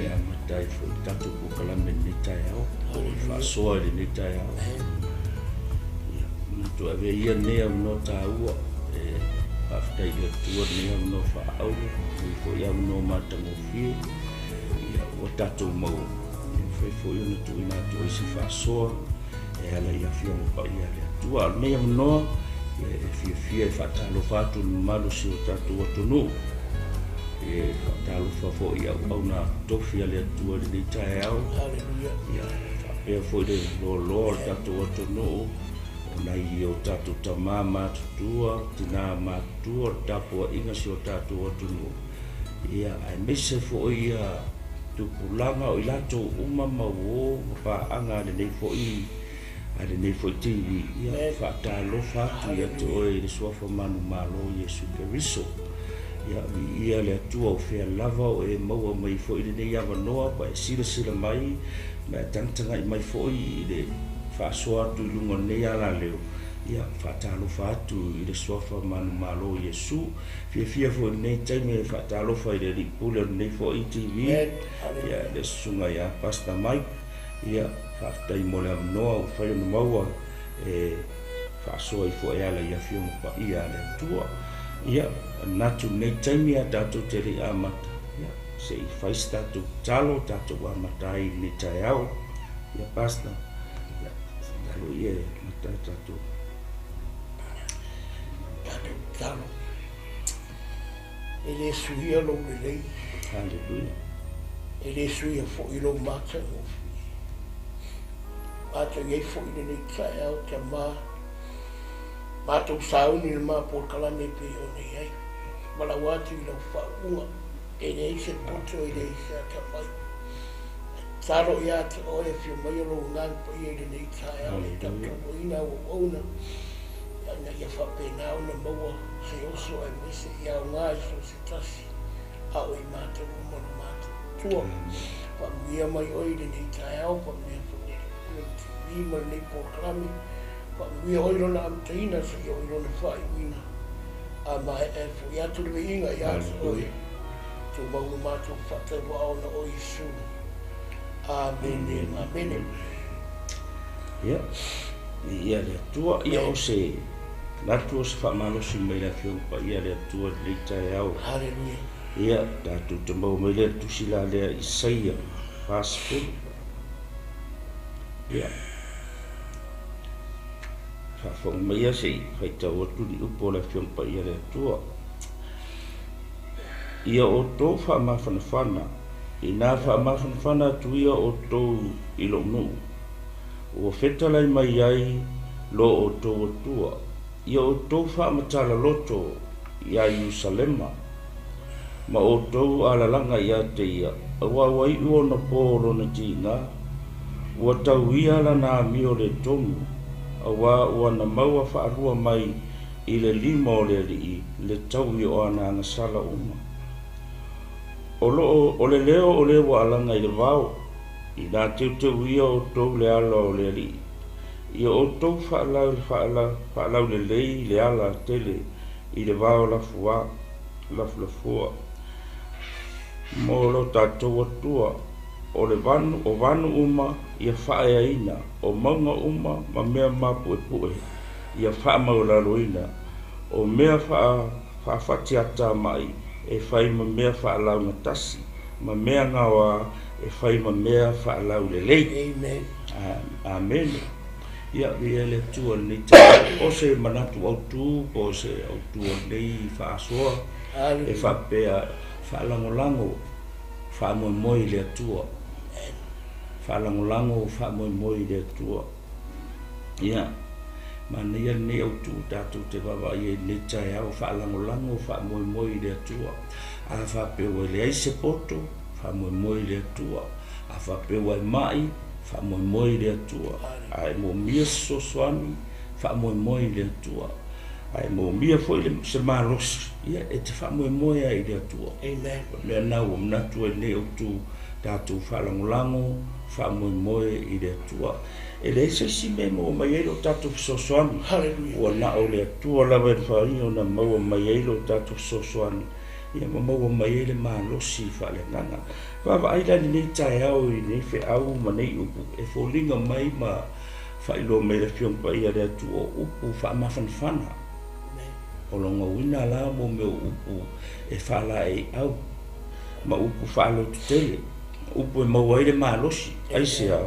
amatai fo tatu ko kala men ni tai au fa so le ni tai au ya to ave ia ne am no ta u after you to ne am no fa au ko ia no mata mo fi ya o tatu mo fo yo no to ina to isi fa so ala ia fi mo pa ia le tu al me am no fi fa ta lo fa tu malu si o tatu o to no talu fa fo ia au na tofi ale tua de tai au ya e fo de lo tatu o no na i o tatu tamama tua tina ma tua tapo inga si o tatu o no ya ai mese fo ia tu pulanga o ilato uma mawo pa anga de nei fo i ale nei fo tv ya fa talo fa tu ya to e so fo manu malo Yesu Keriso ya ia le tua o FAALAGOLAGO e maua mai fo i nei ava noa pa sila mai na tantanga mai fo i le fa soa tu lungo nei ala leo ya fa talo fa tu i le sofa manu malo Yesu fia fo nei taime fa talo fa i le pule nei fo i TV ya le sunga ya pasta mai ya fa tai mola noa fa i maua fa soa i fo ala ya fio pa ia le tua ya natu nei taimi a tatu te ri amata ya se i fais tatu talo tatu amata i ni tai au ya pasta ya talo ye mata tatu talo ele suia lo lei haleluya ele suia fo i lo mata o ata ye fo i ni tai au te Matou sauni le ma por kala me pe o nei ai. Mala wati lo fa uma. E nei se puto e nei se ka mai. Saro ia te o e fi mai lo ngan po i nei tai au ta ko ina o ona. Na ia fa pe na ona mo se oso e me se ia nga so se tasi. A o i mata mo mata. Tua. Pa mia mai o i nei tai au pa me fo ni. Ni mo nei por kala me. Mi oiro na amteina se oiro na fai wina. A mai e fui atu le inga i atu oi. Tu maunu matu whate wao na oi su. Amen, amen. Ya, ia le tua ia o se natu o se Faamanu si mai la fiong pa ia le tua le tai au. Hallelujah. Ia, tatu te mau mai le tu sila le ISAIA. Pastor. Ya. Fa mai se fai tau tu di upo la fiong pa ia le tua. Ia o to fa ma fana. Ina fa ma fana tu ia o to i lo no. O feta lai mai ai lo o to tua. Ia o to fa matala loto ia Yerusalema. Ma o to ala langa ia te ia. Wa wai o na polo na tina. Wa tau ia la na mi o le tomu. Awa wana maua whaarua mai i le lima o le rii, le tau i o ana sala uma. O le leo o le wa alanga i le vau, i nā teu ia o tau le ala o le rii. I o tau whaalau le lei le ala tele i le vau lafua. Mo lo tātou atua, o le vanu uma ia whaea ina, o maunga uma ma mea mapu e pue, ia wha maulaloina, o mea whaafati ata mai, e whai ma mea whaalau na tasi, ma mea ngawa e whai ma mea whaalau le lei. Amen. Amen. Ia via le tua ni te, o se manatu autu, o se autu o nei whaasoa, e whapea whaalangolango, whaamoemoe le tua. Faalangolango Faamoi le tua. Ia. Mana ia nei au tu tatu te wawa ia nei tai au faalangolango Faamoi le tua. A whapewa le aise poto Faamoi le tua. A whapewa mai Faamoi le tua. Ai mo mia sosoani Faamoi le tua. Ai mo mia foi le se malos. Ia e te Faamoi ai le tua. Amen. Le nau mnatu nei au tu tatu faalangolango Faamoi i le tua. E le se si me mo mai lo tatu sosoani. Hallelujah. Wa na o le tua la ver faio na mo mai lo tatu sosoani. ia mamaua mai le malosi fa'aleagaga faava'aila lenei taeao i nei fe'au ma nei upu e foliga mai ma fa'ailoa mai le fioga paia le atu o upu fa'amafanafana o logauina la mo me upu e fa'alae'au ma upu fa'alotutele upu e maua ai le malosi aisea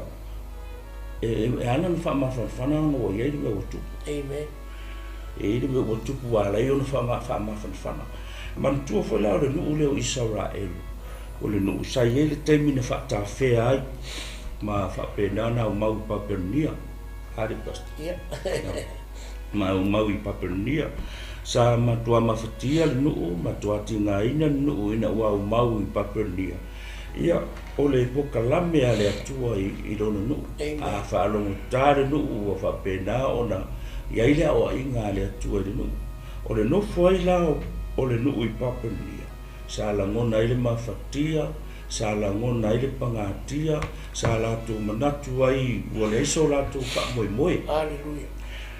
e ana na fa'amafanafana ona ua iai le mea ua tupu e le mea ua tupu alai ona fa'amafanafana manatua foi la o le nu'u leo Isaraelu o le nu'u sai ai le taimi na fa'atafea ai ma fa'apena na aumau i Papelonia ale pasta ma aumau i Papelonia sa matua mafatia le nu'u matua tingaina le nu'u ina ua aumau i Papelonia ia o le pokalame a le atua i lona nu'u a fa'alogotā le nu'u ua fa'apena ona iai le a'oa'iga a le atua i le nu'u o le nofo ai la o le nu'u i Papelonia sa lagona ai le mafatia sa lagona ai le pagatia sa latou manatu ai ua le aiso o latou fa'amoemoe aleluia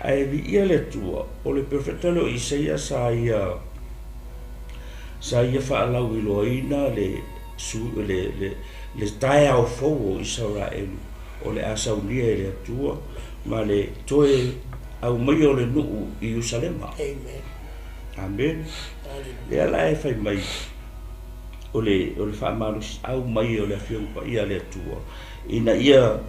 ae vi'ia le atua o le profeta le o Isaia sa ia fa'alau iloaina le taeaofou o Isaraelu o le a saunia e le atua ma le toe aumai o le nu'u i Ierusalema amen le ala e fai mai o le fa'amalusi au mai o le afioga paia le atua ina ia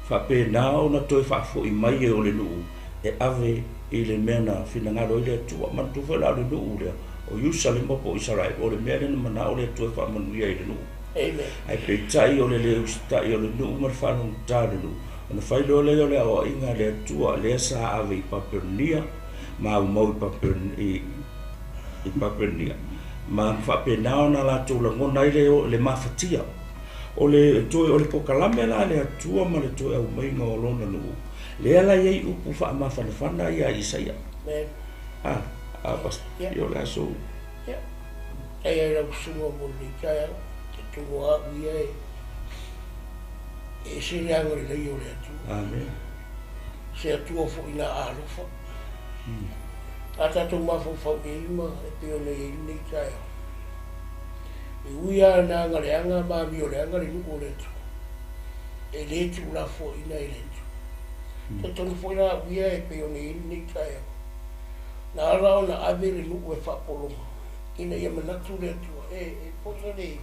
fa'apena ona toe fa'afo'i mai e o le nu'u e ave i le mea na finagalo i le atua manatu foi la o le nu'u lea o Ierusalema po Israel o le mea lena mana'o le atua e fa'amanuia i le nu'u ai peita'i o le leu sita'i o le nu'u ma le fa'alogotā le nu'u ona fai loa lei o le a'oa'iga le atua lea sa ave i Papelonia ma aumau i Papelonia ma fa'apena ona latou lagona ai le mafatia o le toe o le pokalame la le atua ma le toe aumaiga o lona nu'u lea la iai upu fa'amafanafana ia Isaia pasta io le aso ai ai lausuga mo le ikaia te tugoa'u ia e seleaga lelei o le atua amen se atua fo'i na alofa a tatou mafaufau e ima e peona i nei ikaia e uia na agaleaga mamioleaga le nu'u o le atua e lē tu'ula fo'ina i le atua tatonu fo'i la uia e peona i nei ikaia na ala ona ave le nu'u e fa'apologa ina ia manatu le atua e poina le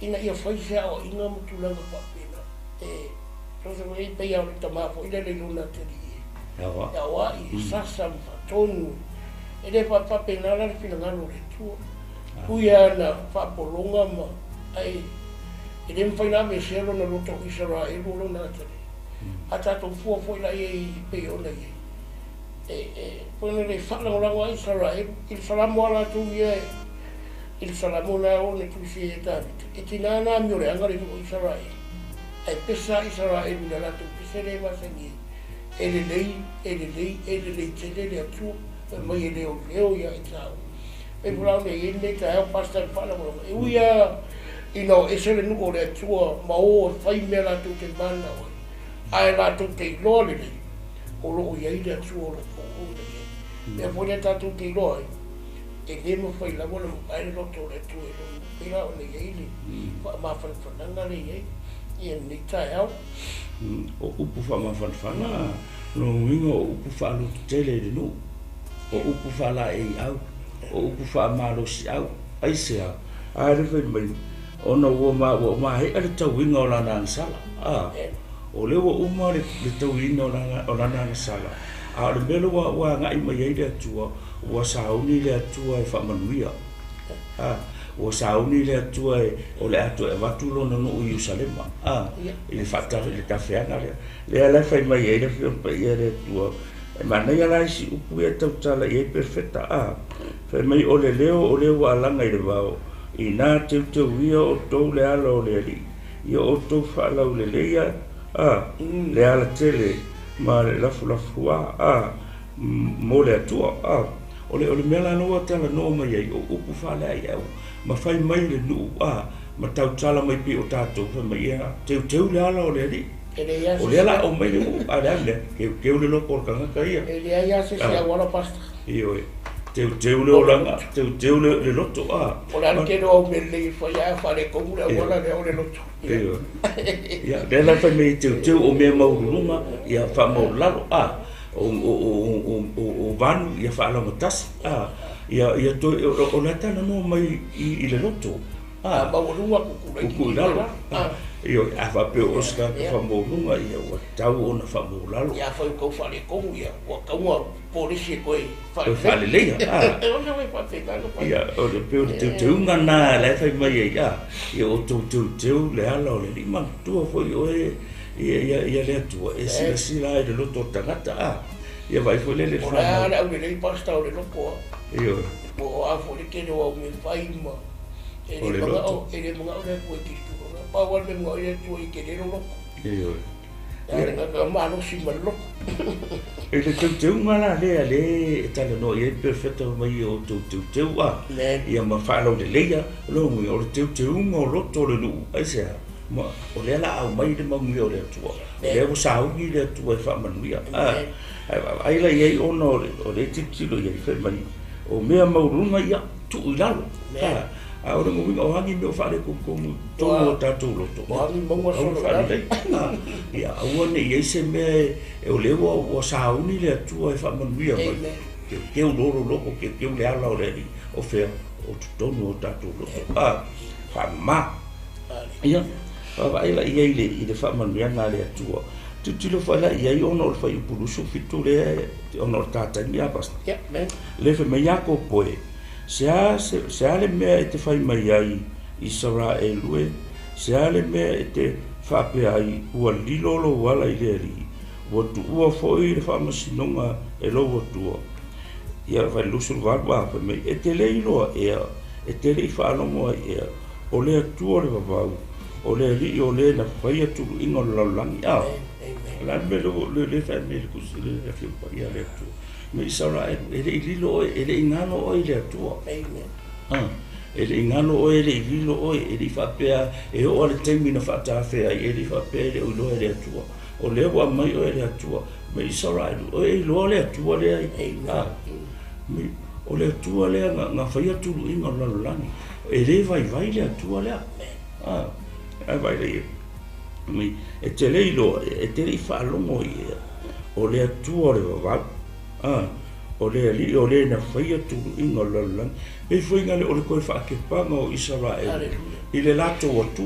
ina ia fai se a'oa'iga ma tulaga fa'apena e tose'ai peia o le tamā fo'ina le lona tali e aua'i sasa ma fa'atonu e le fa'apena la le finagalo le atua uia na fa'apologa ma ai e le mafaina avesea lona loto o Isaraelu lona tali a tatou fua fo'i la ia i pei ona ia poina le fa'alagolago a Isaraelu i le salamo a latou ia i le salamo na o le tusi e Davite e tinā na mioleaga le nu'u o Isaraelu ae pesa Isaraelu le latou pese le masagi e lelei tele le atua mai e leo ia e tāu e pulau nei nei taeao pasta le fa'alagolago e uia ina o ese le nu'u o le atua ma o fai mea latou te mana oi ae latou te iloa lelei o lo'o iai le atua o lo fo'ouna ia mea foi le tatou te iloa ai e lē mafai lava le mapae le loto o le atua e lona pela ona iai le fa'amafanafanaga le iai ia nei taeao o upu fa'amafanafana logiga o upu fa'alotutele i le nu'u o upu fa'alaei'au o upu fa'amalosi'au aisea ae le fai mai ona ua mahe'a le tauiga o lana agasala o le ua uma le tauina o lana agasala a o le mea ua aga'i mai ai le atua ua sauni le atua e fa'amanuia ua sauni le atua o le atua e watu lona nu'u i Ierusalema i le tafeaga lea le fai mai ai le fiopaia le atua e manai ala isi upu ia tautala i ai perfeta fai mai o le leo ua alaga i le vao inā teuteuia o tou le ala o le ali'i ia o tou fa'alau leleia le ala tele ma le lafulafuā mo le atua o le mea lanoa talanoa mai ai o upu fa'aleai'au ma fai mai le nu'u ma tautala mai pe o tatou fai mai ia teuteu le ala o le ali'i o le ala o mai le u'u aleale keu le loko o le kagaka ia e lea ia se auala pasta io teu le oranga, teu le loto O la ke no me le fa ya fa le ko le wala le loto. Ya, le fa me teu o me maurunga ya fa mo lalo o van ya fa la matas ya to o la tana no mai I le loto ba o lunga ku lalo yo fa pe o ska fa mo lunga ya o tau ona fa mo lalo ya fa ko fa le ko ya o ka mo polisi ko fa le le ya o le pe o teu ngana le fa mai ya o teu le ala le lima tu fo yo ia le atua si la le loto tangata ia vai foi le fa ora o le pasta o le lopo io o a fo le ke no me fai ma ele mga o le ko ki tu pa wa le mo ia tu I ke le lopo io nga ma no si ma lopo ele teu ngala le tala no ia perfetto mai o teu ia ma fa lo le ia lo mo o teu mo loto le lu ai se ma o le la au mai de mo o le tua le o sau ni le tua Faamanu ia ai la ia ono o le titilo ia fe mai o mea maurunga ia tu ilalo a ora mo o hangi me o fa le ko to tatu loto o hangi mo so ia o ne ia se me o le o sau ni le tua Faamanu ia mai ke o loro loko ke o le ala o le o fe o tonu o tatu loto fa ma ia vai la ia ile Faamanu ia na le atua tilo fa la ia ono fa I pulusu fitu le ono tata mia basta le fe me yako poe se ale me te fai mai ai Israel lue se ale me te fa pe ai ua lilolo wala I le ri wo tu ua foi le fa masinonga lo wo tu ia fa lusul va fa me te le ilo te le fa no mo o le tu le va o le ri o le na fai tu ingo lalangi la me le fa me le kusile le fi pa ia le tu me Israel ele lilo ele ingano o ile tu ele ingano o ele lilo o ele fa pe o le termina fa ta fe ele fa pe le o lo ele tu o le wa mai o ele tu me Israel o ele lo le tu le me o le tu le na fa ia tu ingo lalangi ele vai le tu le vai le mi te leilo te li fa longo ia o le tu le va o le li o le na faia tu ingo lalang e foi ngale o le ko fa ke panga o Israel I le lato o tu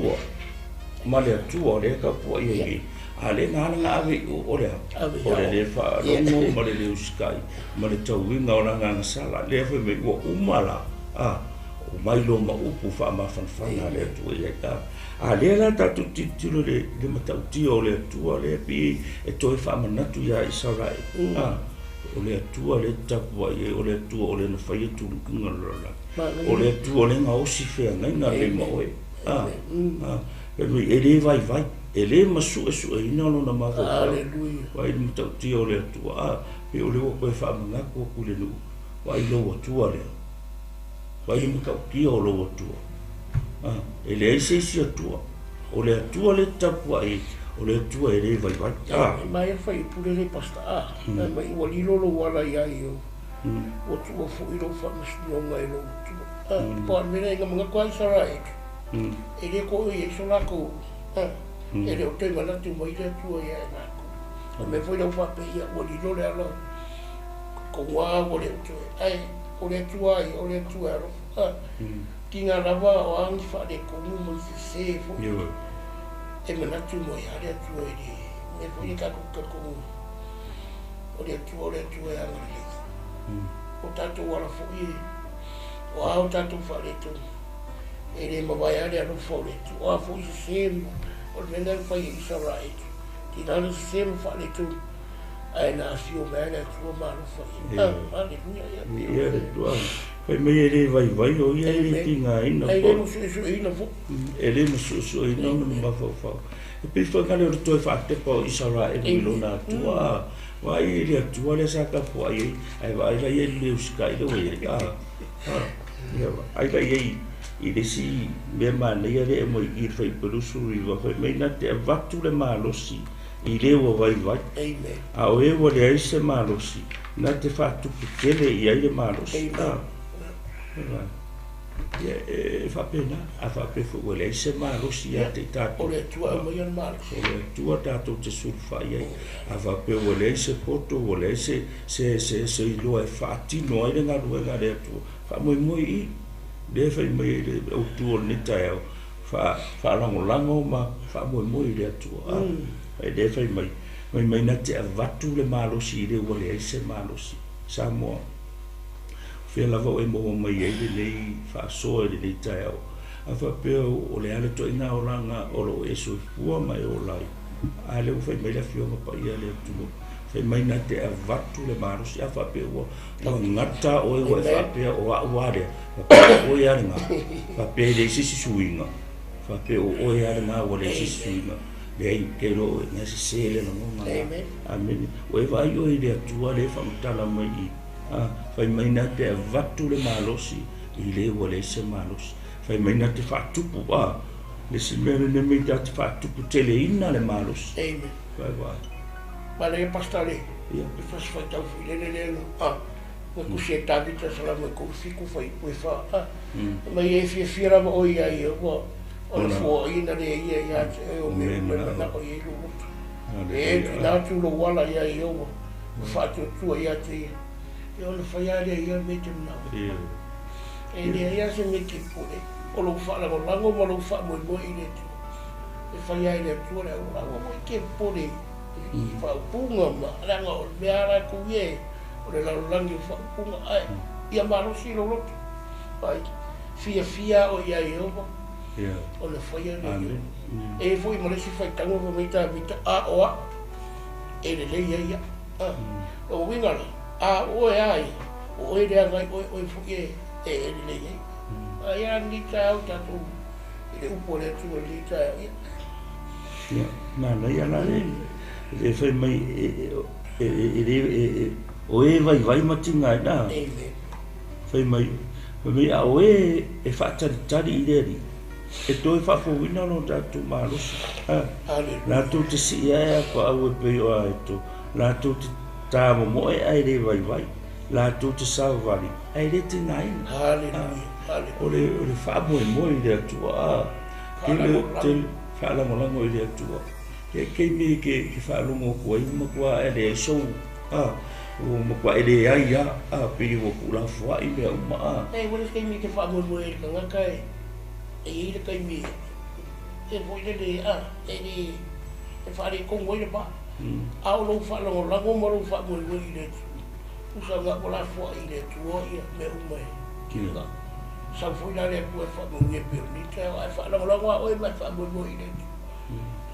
ma le tu o le ka po ia ale nga ave o le fa longo ma le uskai ma le tau winga o nga sala le foi me o umala o mai lo ma upu fa ma fanfana le tu ia ale la tatu titilo le matauti o le tua le pi e toi Faamanatu ia Israel o le tua le tapu ai o le tua o le na fai tu ngalola o le tua le nga osi fe nga le moe e le vai e le masu e ina no na mafu aleluia vai matauti o le tua e o le ko Faamanu ko le nu vai lo tua le vai matauti o lo tua ele se tua o le tua le tapu ai o le tua ele vai mai fai pure le pasta mai o lilo lo wala ia io o tu fu ilo fa masno mai lo tu pa mena nga mga kwa Israel ele ko i so la ko ele o te mana tu mai le tua ia na ko me foi lo fa pe ia o lilo le ala ko wa o le tu ai o le tua Kinga lava o angi fa de komu mo se fo. E me natu mo ya le tu e me fo ni ka ko o le tu e angi. O tatu wala fo i. O au tatu fa le tu. E le mo vai ale no fo le tu. O fo se o vender fa i Israel. Ti dá se fa le tu. Ai na fio me le tu ma no fo i. Aleluia. Ia Pai mai ele vai o ia ele tinga ina po. Ele musu ina po. Ele musu ina no mafo. E pe foi kale o toi fa te po Israel lo na tua. Vai ele tua le sa ka po ai vai la ele uskai do ia. Ai la ia ele si me ma le ele mo I fai pelusu I va fai mai na te vatu le malosi. I le ua vai. Amen. A o e ua le ai se malosi. Na te whatupu tele I ai le malosi. Amen. E whapena. A whapefu ua le ai se malosi a te tātou. O le atua mai an malosi. O le atua tātou te sulwhai ai. A whape ua le ai se poto, ua le ai se iloa e whaatino ai le ngaruenga le atua. Whamoemoe I. Le whai mai le autua o nita eo. Whaalangolango ma whamoemoe le atua. E le whai mai na te avatu le malosi I le ua le ai se malosi. Samoa. Whia lava o e moa mai ai le nei whaasoa le nei tae au. A whapea o le ale to ina o ranga o lo e soi pua mai o lai. A le whai mai la whionga pa ia le atua. Whai mai na te avatu le malosi. A whapea ua ngata o e whapea o a uare. Whapea o e are ngā. Whapea le sisi suinga. Whapea o e are ngā o le sisi suinga. Lei ke ro na se sele no mo. Amen. O e vai o ile atua le famtala mai I. Fai mai na te vatu le malosi I le o le se malosi. Fai mai na te fatupu le se mere ne me te fatupu tele ina le malosi. Amen. Vai. Ma le pastale. Ia. E fas fai tau file le ma kusia tavita sala ma kufiku fai fa. Mai e fia ma o ia o o fo ina le ia o me na o ia lu. E na tu lo wala ia o fa tu ia te e o le whaiare ia me te mnau. E le ia se me ki pure. O lo whaalagolango ma lo whaamoemoe I le tu. E whaiare atua le o lango mo I ke pure. I whaupunga ma ranga o le meara kuie. O le larolangi whaupunga ai. Ia marosi lo loto. Pai. Fia o ia I owa. O le whaiare ia. E fwoi maresi whaitango ma meita vita a oa. E le leia ia. O wingara. O e ai, o e rea ngai, o e fuke e le iei. Ai a nita au tatu, I le upo le tu e nita au. Nā ia nā le whai mai, o e vai matinga I nā. Whai mai, a o e whaataritari I le ri. E toi whawhowina no tātou mārosi. Nā tō te si ea pa au e peo a e tō. Nā tō te tāmo moe ai le vai. La tō te sauvari. Ai le te naina. Hallelujah. O le whaamoemoe I le atua. Ke le te whaalangolango I le atua. Ke me ke whaalongo kua I makua e le sou. O makua e le ai piri o kula fua I mea uma. Ei, wale kei me ke whaamoemoe I ka ngaka e. E I le kai me. E voi le e whaare kongo I le pa. Au lo whaalangolango ma lo whaamoemoe I le atua. Usa ngā kola fua I le tua ia me umai. Kina. Sau fui la le kua whaamoemoe peo ni te au ai whaalangolango a oe mai whaamoemoe I le tua.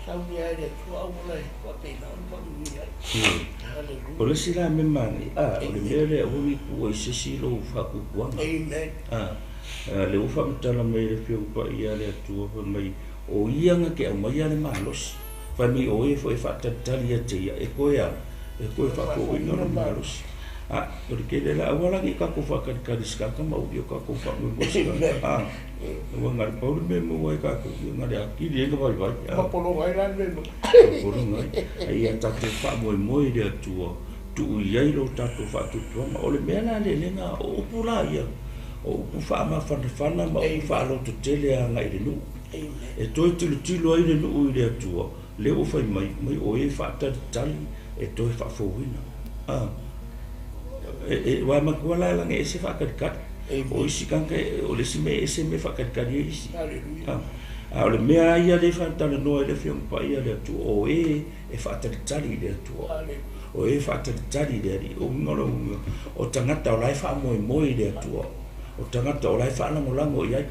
Sau ni ai le tua au mulai kua pena o whaamoemoe ai. Hallelujah. O le sila me mani. O le mea le ui kua I sisi lo whakukuanga. Amen. Le ufa mtala mai le whio pa ia le atua pa mai o ianga ke au mai ale malos. Pa mi o e fo e whatatali a te ia e koe a. E koe whako I ngana malos. O le kele la awalangi kako whakarikari skaka mauri o kako whamoemoe skaka. Ua ngari pauri me mua e kako ngari a kiri ega vai. Mapolo ngai lan me mua. Mapolo ngai. Ai a tato whamoemoe le atua. Tu iai lo tato whatutuanga. O le mea la le lenga o upula ia. O upu whaama whanawhana ma upu whaaloto tele a ngai le nuu. E toi tilo ai le nuu I le atua. Leo whai mai o e whaataritali e toi whafowina. Wa makua la lange e se whakarikari. O isi kanka o le si me e se me whakarikari e isi. O le mea ia le whaatala noa le whiong pa ia le atua. O e whaataritali le atua. O e whaataritali le ari. O ngoro unga. O tangata o lai whaamoemoe le atua. O tangata o lai whaanangolango iai.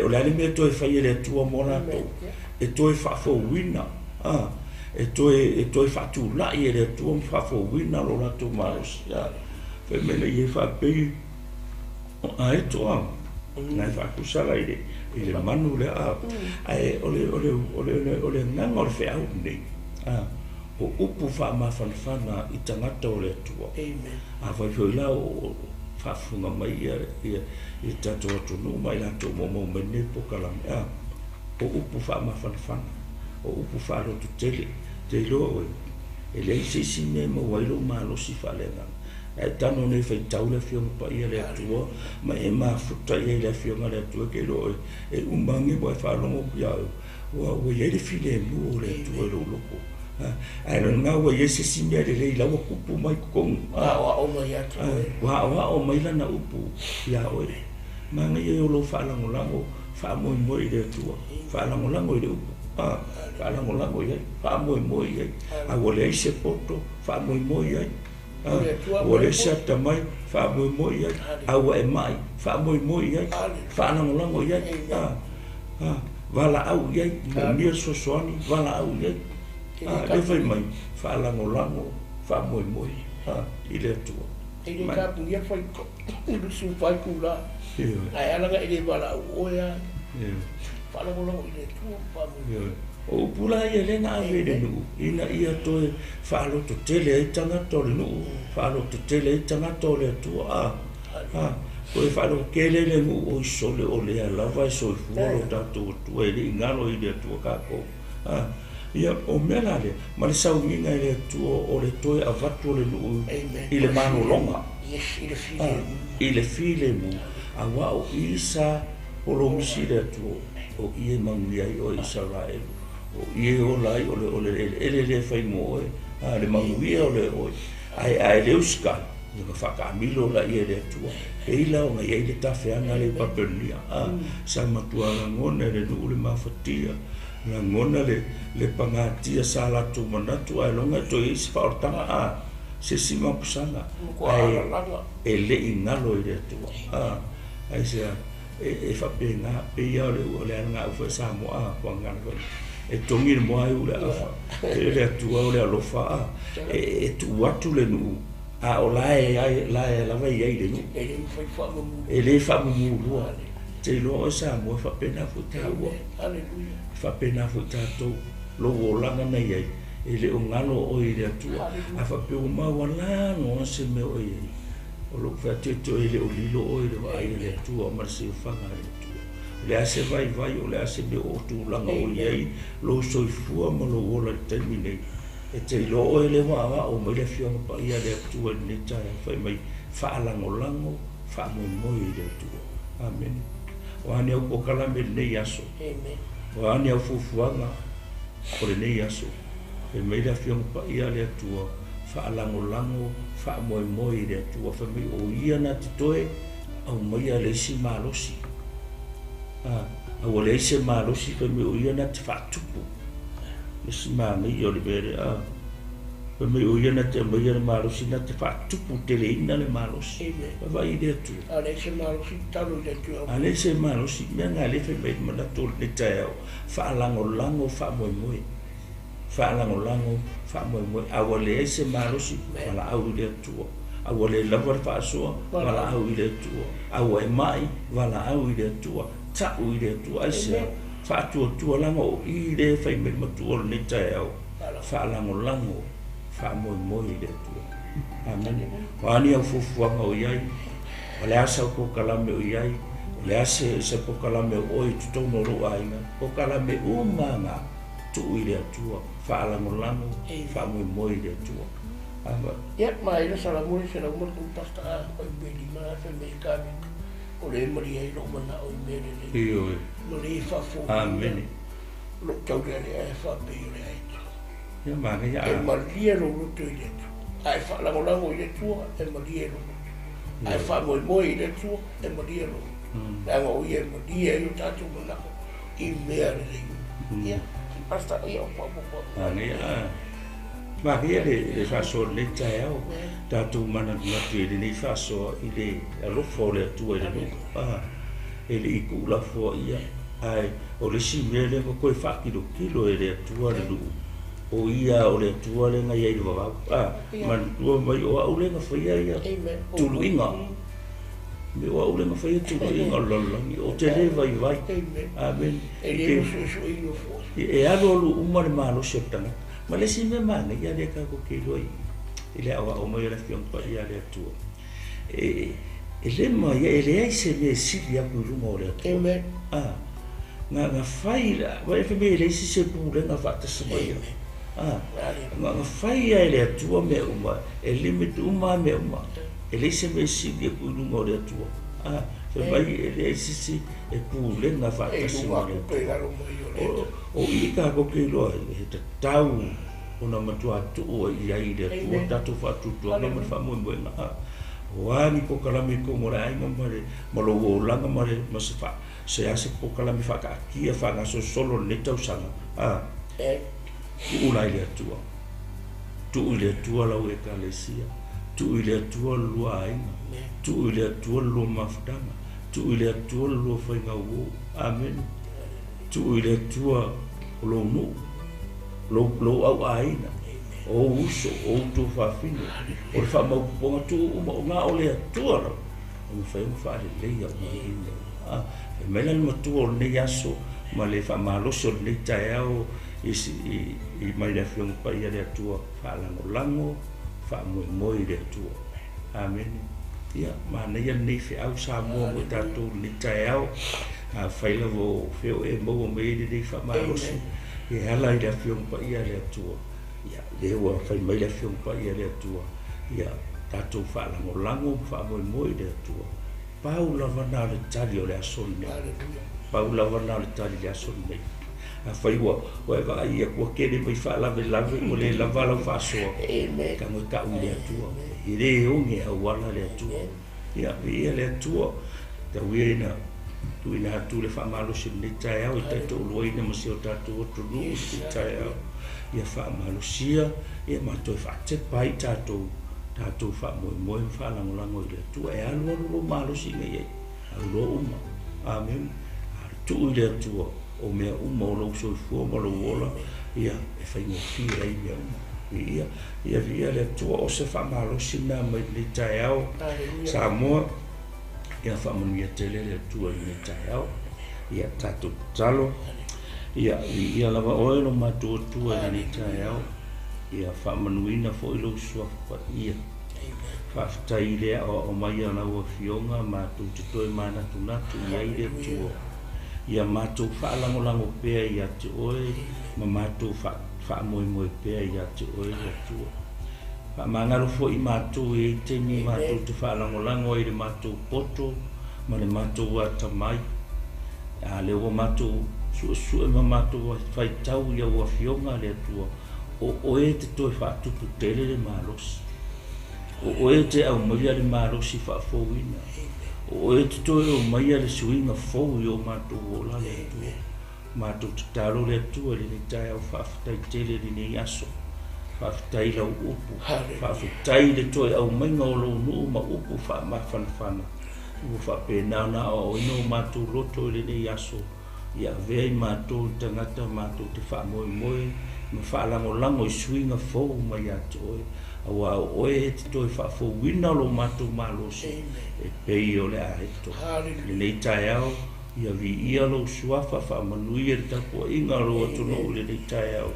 O lai le mea toi whai le atua mora tau. E toi whaafowina. E toi whaatulai e le atua whaafowina lo rato maros. Whai mena I e whaapei. A e toa. Nai whaakusala I le manu le a. O le nganga o le wheau nei. O upu whaamawhanawhana I tangata o le atua. A whai whio ila o whaafunga mai I tato atunu mai lato momo mene pokalame. O upu whaamawhanawhana. O upu whaalotu tele. te lo e le sisi ne mo wailo malo si falenga e tano ne fai taule fiong pa ia le atua ma e ma futa ia le fiong le atua ke lo e umbangi bo fa longo ya wa ye le file mu le atua lo loko ai nga wa ye sisi ne le la wa kupu mai kong wa o mai atu wa o mai la na upu ya o ma nga ye lo fa lango FAAMOEMOE le atua fa lango le upu FAALAGOLAGO ia FAAMOEMOE ia awole se poto FAAMOEMOE ia awole se tamai FAAMOEMOE ia awa mai FAAMOEMOE ia FAALAGOLAGO ia vala au ia mo sosoani vala au ia le fai mai FAALAGOLAGO FAAMOEMOE ile atua ile ka puia fai ko ile su fai kula ai ala ga ile vala au ia FAALAGOLAGO ile tu FAAMOEMOE o pula ia le na vele nu ina ia toe falo to tele ai tanga tole nu falo to tele ai tanga tole tu ko falo kele le nu o sole o le ala vai so folo ta tu ele ngalo ile tu ka ko ia o melale ma le sau ninga ile tu o le toe avatu le nu ile mano longa ile file mu awa o isa o lo misile tu o ie mangia o Israel o ie o lai o le fai moe le manguia o le oi ai le uska nga whakamilo la ie le atua e ila o ngai le tawhianga le papernia sa matua la ngona le nuu le mawhatia la ngona le pangatia sa latu manatu ai longa to isi whaortanga se sima pusanga ai e le ingalo i le atua ai sea e whapenga pe ia o le anga ufa sa moa wangana koi e tongi le moa ule afa e le atua o le alofa e tu watu le nuu o lae lava iai le nuu e le whamumu lua te loa o sa moa whapena futaua whapena futatou lo o langa na iai e le o ngalo o i le atua a whapeo maua lano se me o iai o lo whateto e le o lilo o i le wa ai le atua o marase o whanga le atua le ase vai o le ase me o tūlanga o iai lo soifua ma lo ola i taimi nei e te ilo o ele waa o mai le whianga pa ia le atua ni tae whai mai FAALAGOLAGO FAAMOEMOE i le atua amen o ane au pokala me nei aso o ane au fufuanga o le nei aso e mai le whianga pa ia le atua FAALAGOLAGO FAAMOEMOE i le atua whai mai o ia na titoe au mai a le isi malosi au le ise malosi pe me o ia na te whatupu isi mami o le bere pe me o ia na te mai le malosi na te whatupu te le ina le malosi vai le atu ale ise malosi talo le tu ale ise malosi me nga le fe me mana tol le tao FAALAGOLAGO FAAMOEMOE FAALAGOLAGO FAAMOEMOE au le ise malosi wala au le atu au le lava whaasoa wala au le atu au e mai wala au le atu ta'u i le atua aise whaatua langa o i le whai me matua ni tae au FAALAGOLAGO FAAMOEMOE i le atua amen o ani au fufuanga o iai o le asa o kokalame o iai o le ase se kokalame o oi tutono ro ainga kokalame umanga tu i le atua FAALAGOLAGO FAAMOEMOE i le atua ia mai le salamuri kun pasta o i beli ma fe me kabi o le maria i lo mana o mere le iyo lo le fafo amen lo tau le e fa pe le ai ia manga ia e maria lo lo tu ile ai FAALAGOLAGO ile tu e maria lo ai FAAMOEMOE ile tu e maria lo la ngo ia maria i tatu mana i mere le ia hasta ia o popo ia Maria le faso le tae tatu mana na tuele ni faso ile alofo le tuele no ele ikula fo ia ai o le simele ko koe fakilo kilo ele tuale lu o ia o le tuale ngai ai va man tu mai o au le nga faia ia tulu inga me o au le nga faia tulu inga lolo o te le vai amen ele so ino fo e alo lu umar malo septana ma le si me mana ia le ka ko ke loi ile awa o mai le fion pa ia le atua e le ma ia ele ai se le si ia ku lu mo le nga fai la vai fe me le si se pu le nga fa ta se mai ma fai ai le atua me uma e limit uma me uma e le se me si de ku lungo le atua se mai e le sisi e pu le na fa ta si o i ka ko ke lo e te tau ona matua tu o i ai le atua tatu fa tu tu na ma fa mo na wani ko kala mi ko mo rai mo lo o langa mo mo se fa se ase ko kala mi fa ka ki fa na so solo le tau sala tu ulai le atua tu ile atua la o ekalesia tu ile atua lua ainga tu ile atua lua mafutanga tu ile atua lua whainga uo amen tu ile atua lo nu lo au aina o uso o tu whawhino o le whamauponga tu uma o ngā o le atua la o me whai mwha le leia o me ina e mele ni matua o nei aso ma le whamaloso o nei tae au i mai le whionga pa ia le atua FAALAGOLAGO FAAMOEMOE le atua amen ia ma nei nei whi au sa mua mo tātou ni tae au whaila vo whio e mau me i nei whamaloso e hala i le whionga pa ia le atua ia le ua whai mai le whionga pa ia le atua ia tātou FAALAGOLAGO FAAMOEMOE le atua Paulo vana le tali o le asoni nei Paulo vana le tali le asoni nei a fai wa o e va ia ko kene mai fa la o le lava la fa so ka mo ka u le atua i re o nge a wala le atua ia ia le atua ta uina tu ina tu le fa malo se le tai au ta to lo ina mo se o ta to to lu tai au ia fa malo sia ia ma to fa te pai ta to fa mo FAALAGOLAGO le atua e alu lo malo si nge a lo uma amen tu le atua o mea uma o lau soifua ma lau ola ia e whai mo fia ai mea uma ia le atua o se whamalosi na mai le tae au sa moa ia whamanu ia tele le atua i le tae au ia tato talo ia lava oe no matua tua i le tae au ia whamanuina fo i lau suafa ia whaftai lea o mai ana ua fionga matu te toi mana tunatu i ai le atua ia matou FAALAGOLAGO pea ia te oe ma matou FAAMOEMOE pea ia te oe ia tua faamagalo foʻi matou e taimi matou te FAALAGOLAGO ai le matou poto ma le matou atamai a le ua matou suʻesuʻe ma matou faitau ia ua fioga le atua o e te toe faatupu tele le malosi o e te aumaia le malosi faafouina o e te toe o mai le suinga fou i o matou o la le atua matou te talo le atua le ni tae au whawhitai tele le ni aso whawhitai lau upu whawhitai le toe au mainga o lau nuu ma upu whamawhanawhana upu whapena o ino matou roto le ni aso ia vea i matou tangata matou te FAAMOEMOE ma FAALAGOLAGO i suinga fou mai atu oe awa oe te toi whaafouina lo matou malosi e pei o le aheto le nei tae au ia vi ia lo suafa whaamanuia le tapua inga lo atono le nei tae au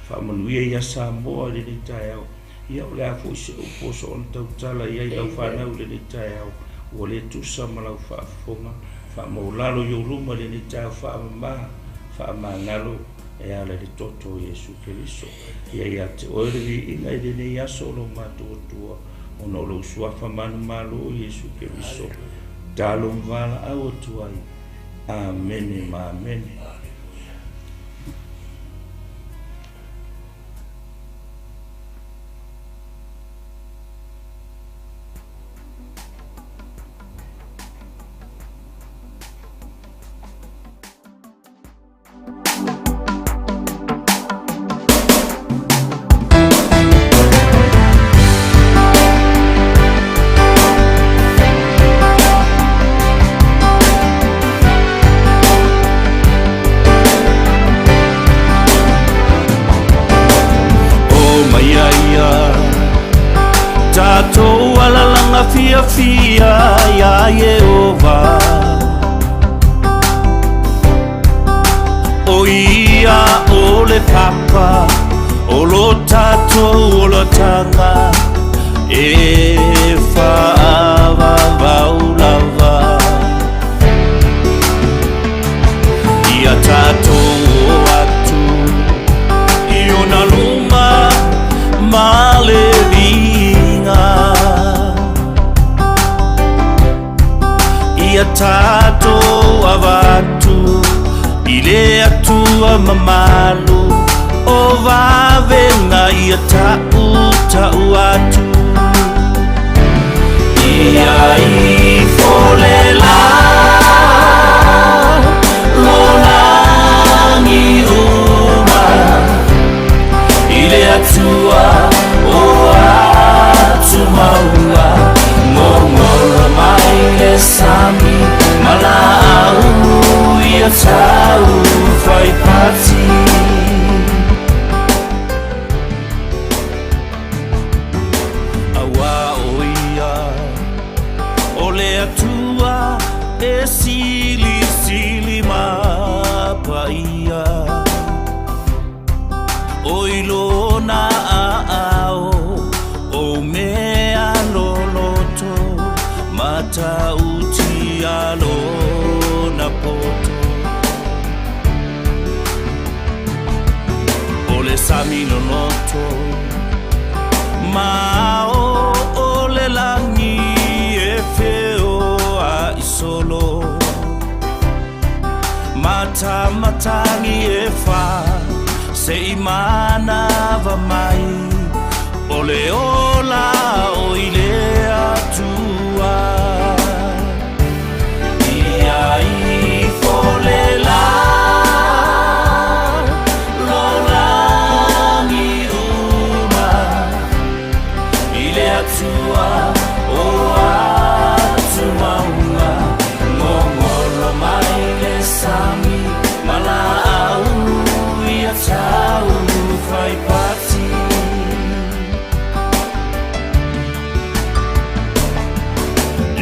whaamanuia ia Samoa le nei tae au ia o le afo i se uposo on tautala ia i lau whanau le nei tae au ua le tusa ma lau whaafonga whaamaulalo i uruma le nei tae au whaamangalo e ala le toto Yesu Keriso ia te oere vi inga i dene aso lo matua tua ona o lo suafa manu malo Yesu Keriso talo mvala au tuai amen ma amen Tatou alalanga fia fia ya Yehova o ia o le papa o lo tatou o lo tanga e FAALAGOLAGO ia tatou atu i ona luma ia tato avatu ile atua mamalu o vavenga ia tau atu ia I folela lonangi uma ile atua o atu maua ngongoro mai le sami malau ia tau fai pati awa oia ole atua e sili mapaia oilona ao o mea loloto mata uti alona poto ole sami lonoto mao ole langi e feo a isolo mata matangi e fa se imana va mai ole ola o ile atua ia I folela lonangi uma ile atua o atu maunga ngongoro mai le sami malau ia tau fai pati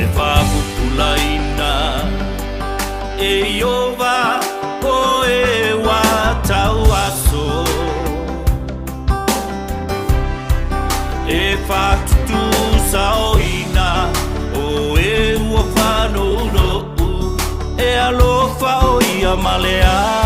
e whapupulaina e iova o e wa tau aso e whatutu saoina o e ua whanau no e alofa o ia malea